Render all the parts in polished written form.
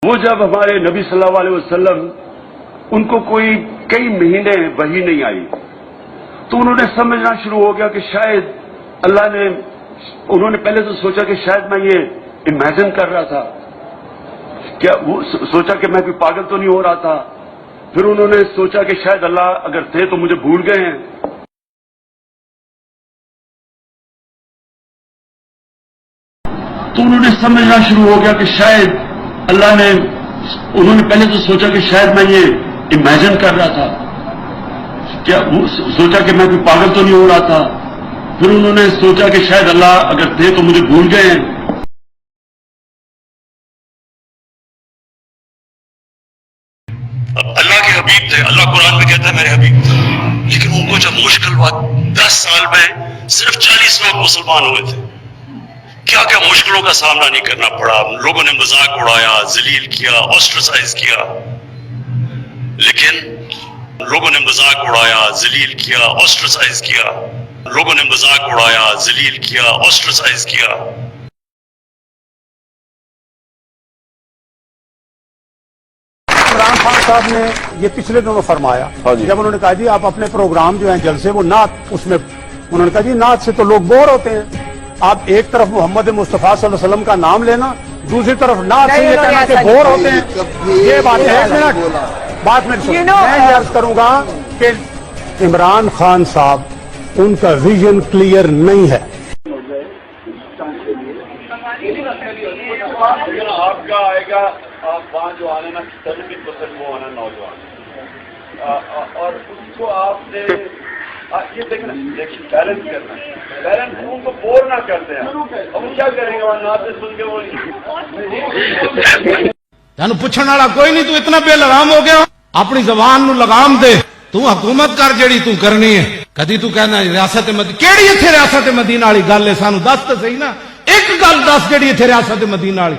وہ جب ہمارے نبی صلی اللہ علیہ وسلم ان کو کوئی کئی مہینے وحی نہیں آئی تو انہوں نے سمجھنا شروع ہو گیا کہ شاید اللہ نے، انہوں نے پہلے تو سوچا کہ شاید میں یہ امیجن کر رہا تھا، کیا وہ سوچا کہ میں کوئی پاگل تو نہیں ہو رہا تھا. پھر انہوں نے سوچا کہ شاید اللہ اگر تھے تو مجھے بھول گئے ہیں. تو انہوں نے سمجھنا شروع ہو گیا کہ شاید اللہ نے، انہوں نے پہلے تو سوچا کہ شاید میں یہ امیجن کر رہا تھا، کیا وہ سوچا کہ میں کوئی پاگل تو نہیں ہو رہا تھا. پھر انہوں نے سوچا کہ شاید اللہ اگر تھے تو مجھے بھول گئے ہیں. اللہ کے حبیب تھے، اللہ قرآن میں کہتا ہے میرے حبیب تھے، لیکن ان کو جب مشکل ہوا 10 سال میں صرف 40 لوگ مسلمان ہوئے تھے. کیا کیا مشکلوں کا سامنا نہیں کرنا پڑا. لوگوں نے مذاق اڑایا، ذلیل کیا، آسٹرسائز کیا، لیکن لوگوں نے مذاق اڑایا، ذلیل کیا، آسٹرسائز کیا، لوگوں نے مذاق اڑایا، ذلیل کیا، آسٹرسائز کیا. عمران خان صاحب نے یہ پچھلے دنوں فرمایا جب انہوں نے کہا جی آپ اپنے پروگرام جو ہیں جلسے وہ نعت، اس میں انہوں نے کہا جی نعت سے تو لوگ بور ہوتے ہیں. آپ ایک طرف محمد مصطفیٰ صلی اللہ علیہ وسلم کا نام لینا، دوسری طرف نعت سے یہ کہنا کہ بور ہوتے ہیں، یہ بات ہے. ایک منٹ بات میں یہ عرض کروں گا کہ عمران خان صاحب ان کا ویژن کلیئر نہیں ہے. آپ کا آئے گا، آپ وہاں جو آنا نا 70% وہ آنا نوجوان، اور اس کو آپ نے یہ دیکھنا، بیلنس کرنا، بیلنس ان کو بور نہ کرتے ہیں. اب وہ کیا کریں گے وہاں نعت سن کے وہ تینوں پوچھنے والا کوئی نہیں، تو اتنا بے لگام ہو گیا. اپنی زبان نو لگام دے، تو حکومت کر جیڑی تو کرنی ہے. کدی تو کہنا ریاست مدینہ کیڑی اتنے ریاست مدینہ والی گل ہے، سانو دس تو صحیح نا، ایک گل دس جیڑی اتنے ریاست مدینہ والی.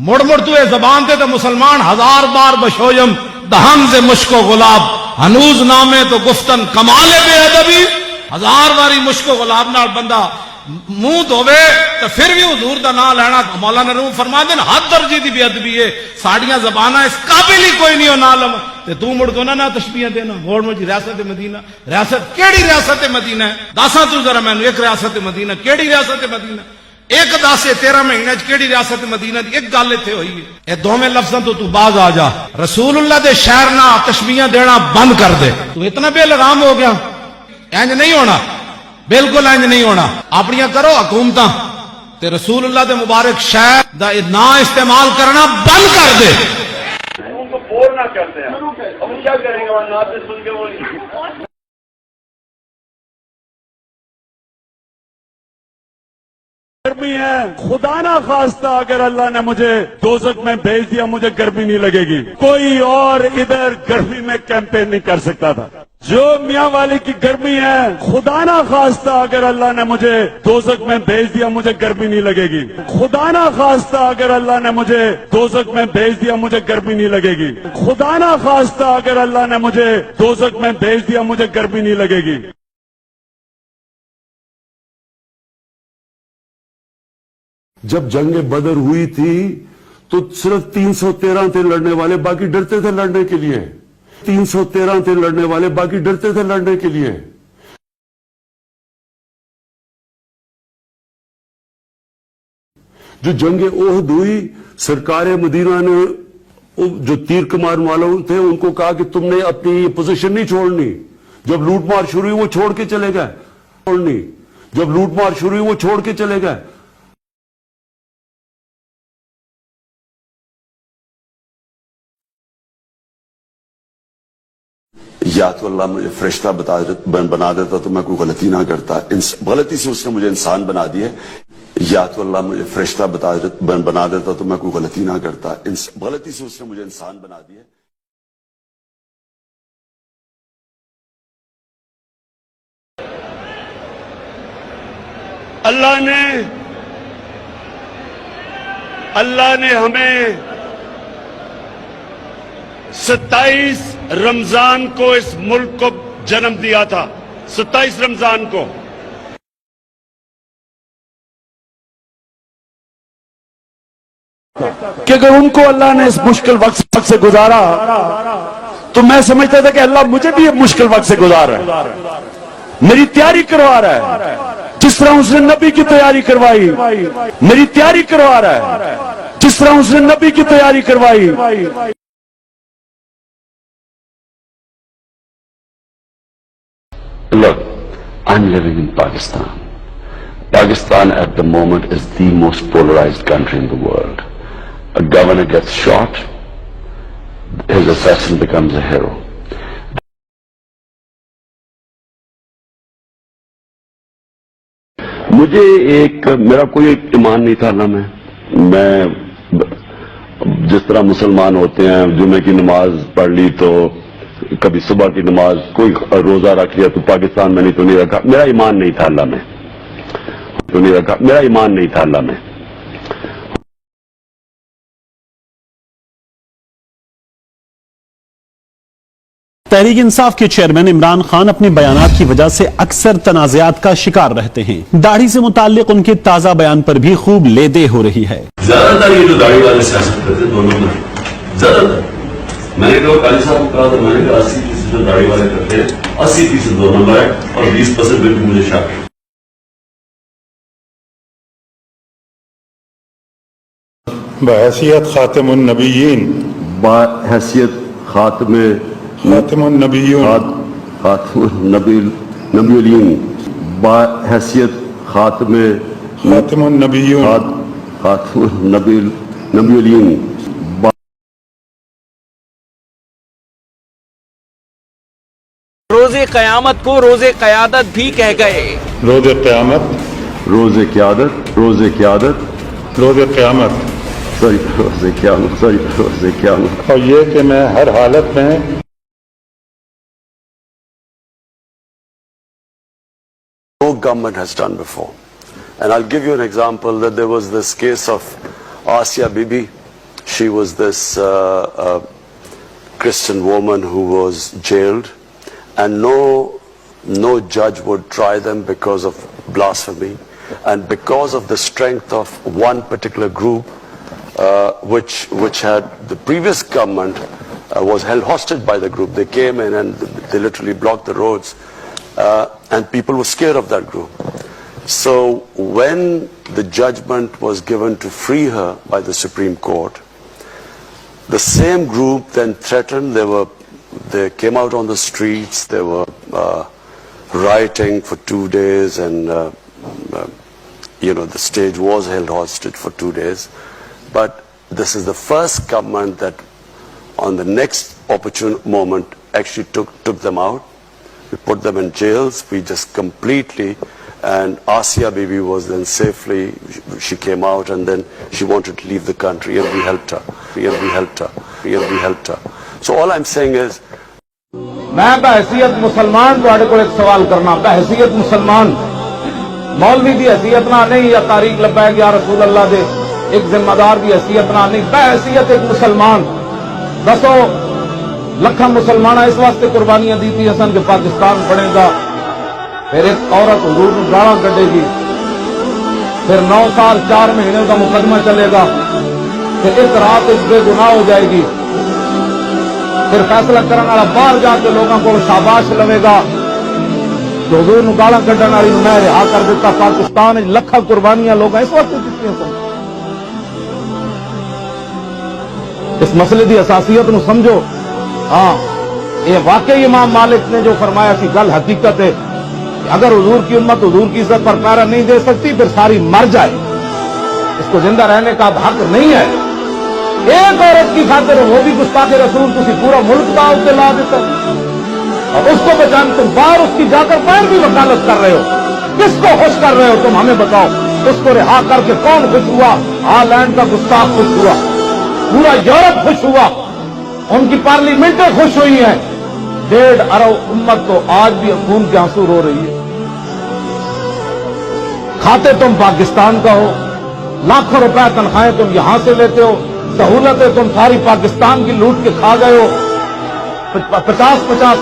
مڑ مڑ تو یہ زبان تے تو مسلمان 1000 بار بشویم دہن سے مشک و غلاب ہنوز نامے تو گفتن کمال بے ادبی. 1000 باری مشک و غلاب نال بندہ منہ دھوے تو پھر بھی حضور دا نام لینا. مولانا روم فرما دین حد درجے دی بے ادبی ہے، ساڑیاں زباناں اس قابل ہی کوئی نہیں ہو نہ لم تے تو مڑ دو نہ تشبیہ دینا. موڑ مڑ ریاست مدینہ، ریاست کیڑی ریاست مدینہ ہے؟ دساں تو ذرا مینوں ایک ریاست مدینہ کیڑی ریاست مدینہ؟ ایک 10 13 مہینے کیڑی ریاست مدینہ دی ایک گل اتنے ہوئی ہے. یہ دونوں لفظاں تو باز آ جا. رسول اللہ دے شہر نہ تشبیہ دینا بند کر دے. تو اتنا بے لگام ہو گیا. انج نہیں ہونا، بالکل انج نہیں ہونا. اپنیاں کرو حکومتاں تے رسول اللہ دے مبارک شہر دا نام استعمال کرنا بند کر دے. ان کو بور نہ کرتے ہیں. اب وہ کیا کریں گے وہاں نعت سن کے وہ گرمی ہے، خدا نہ خواستہ اگر اللہ نے مجھے دوزخ میں بھیج دیا مجھے گرمی نہیں لگے گی. کوئی اور ادھر گرمی میں کیمپین نہیں کر سکتا تھا. جو میاں والی کی گرمی ہے، خدا نہ خواستہ اگر اللہ نے مجھے دوزخ میں بھیج دیا مجھے گرمی نہیں لگے گی. خدا نہ خواستہ اگر اللہ نے مجھے دوزخ میں بھیج دیا مجھے گرمی نہیں لگے گی. خدا نہ خواستہ اگر اللہ نے مجھے دوزخ میں بھیج دیا مجھے گرمی نہیں لگے گی. جب جنگ بدر ہوئی تھی تو صرف 313 تھے لڑنے والے، باقی ڈرتے تھے لڑنے کے لیے. 313 تھے لڑنے والے، باقی ڈرتے تھے لڑنے کے لیے. جو جنگ احد ہوئی، سرکار مدینہ نے جو تیر کمان والوں تھے ان کو کہا کہ تم نے اپنی پوزیشن نہیں چھوڑنی. جب لوٹ مار شروع ہوئی وہ چھوڑ کے چلے گئے. جب لوٹ مار شروع ہوئی وہ چھوڑ کے چلے گئے. یا تو اللہ مجھے فرشتہ بنا دیتا تو میں کوئی غلطی نہ کرتا. غلطی سے اس نے مجھے انسان بنا دیا. یا تو اللہ مجھے فرشتہ بنا دیتا تو میں کوئی غلطی نہ کرتا. غلطی سے اس نے مجھے انسان بنا دیا. اللہ نے ہمیں 27 رمضان کو اس ملک کو جنم دیا تھا. 27 رمضان کو کہ اگر ان کو اللہ نے اس مشکل وقت سے گزارا تو میں سمجھتا تھا کہ اللہ مجھے بھی یہ مشکل وقت سے گزار رہا ہے، میری تیاری کروا رہا ہے، جس طرح اس نے نبی کی تیاری کروائی، میری تیاری کروا رہا ہے جس طرح اس نے نبی کی تیاری کروائی۔ Look, I'm living in Pakistan. Pakistan at the moment is the most polarized country in the world. A governor gets shot, his assassin becomes a hero. مجھے میرا کوئی ایمان نہیں تھا اللہ میں جس طرح مسلمان ہوتے ہیں جمعے کی نماز پڑھ لی تو کبھی صبح کی نماز، کوئی روزہ رکھ لیا تو پاکستان میں نہیں تو نہیں رکھا، میرا ایمان نہیں تھا اللہ میں تو نہیں رکھا، میرا ایمان نہیں تھا اللہ میں۔ تحریک انصاف کے چیئرمین عمران خان اپنے بیانات کی وجہ سے اکثر تنازعات کا شکار رہتے ہیں۔ داڑھی سے متعلق ان کے تازہ بیان پر بھی خوب لے دے ہو رہی ہے۔ زیادہ تر یہ جو داڑھی والے سیاست کرتے دونوں میں زیادہ تر، میں نے کہا قاضی صاحب کو کہا تو میں نے کہا 80% جو داڑھی والے کرتے ہیں 80% دو نمبر ہے اور 20% بالکل مجھے شک ہے۔ بحیثیت خاتم النبیین، بحیثیت خاتم النبیون، خاتم النبیین، بحیثیت خاتم النبیون، خاتم النبیین، روز قیامت کو روز قیادت بھی کہہ گئے۔ روز قیامت، روز قیادت، روز قیادت، روز قیامت، روز قیامت، روز قیامت، اور یہ کہ میں ہر حالت میں no government has done before. And I'll give you an example that there was this case of Asia Bibi. She was this Christian woman who was jailed, and no judge would try them because of blasphemy, and because of the strength of one particular group which had the previous government was held hostage by the group. They came in and they literally blocked the roads. And people were scared of that group. So when the judgment was given to free her by the Supreme Court, the same group then threatened. They came out on the streets. They were rioting for 2 days, and the stage was held hostage for 2 days. But this is the first government that on the next opportune moment actually took them out. We put them in jails. We just completely, and Asia Bibi was then safely, she came out and then she wanted to leave the country and we helped her. So all I'm saying is, میں بحیثیت مسلمان تواڈے کول ایک سوال کرنا، بحیثیت مسلمان مولوی دی حیثیت نہ نہیں یا تاریخ لبیک یا رسول اللہ دے ایک ذمہ دار دی حیثیت نہ نہیں، بحیثیت ایک مسلمان دسو لکھاں مسلمانہ اس واسطے قربانیاں دیتی ہیں کہ پاکستان بنے گا، پھر ایک عورت حضور کو گالاں کڈے گی، پھر 9 سال 4 مہینے کا مقدمہ چلے گا، پھر ایک رات ایک بے گناہ ہو جائے گی، پھر فیصلہ کرنے والا باہر جا کے لوگوں کو شاباش لوے گا تو حضور نو گالاں کڈن والی میں رہا کر دیتا۔ پاکستان وچ لکھاں قربانیاں لوگ اس واسطے دتیاں سن۔ اس مسئلے دی اساسیت نو سمجھو۔ ہاں یہ واقعی امام مالک نے جو فرمایا سی گل حقیقت ہے کہ اگر حضور کی امت حضور کی عزت پر پہرا نہیں دے سکتی پھر ساری مر جائے، اس کو زندہ رہنے کا حق نہیں ہے۔ ایک عورت کی خاطر وہ بھی گستاخ رسول تسی پورا ملک داؤ تے لا دیتا اور اس کو بچان تم باہر اس کی جا کر باہر بھی وکالت کر رہے ہو، کس کو خوش کر رہے ہو تم ہمیں بتاؤ؟ اس کو رہا کر کے کون خوش ہوا؟ ہالینڈ کا گستاخ خوش ہوا، پورا یورپ خوش ہوا، ان کی پارلیمنٹیں خوش ہوئی ہیں، 1.5 ارب امت تو آج بھی خون کے آنسو رو رہی ہے۔ کھاتے تم پاکستان کا ہو، لاکھوں روپے تنخواہیں تم یہاں سے لیتے ہو، سہولتیں تم ساری پاکستان کی لوٹ کے کھا گئے ہو، 50-50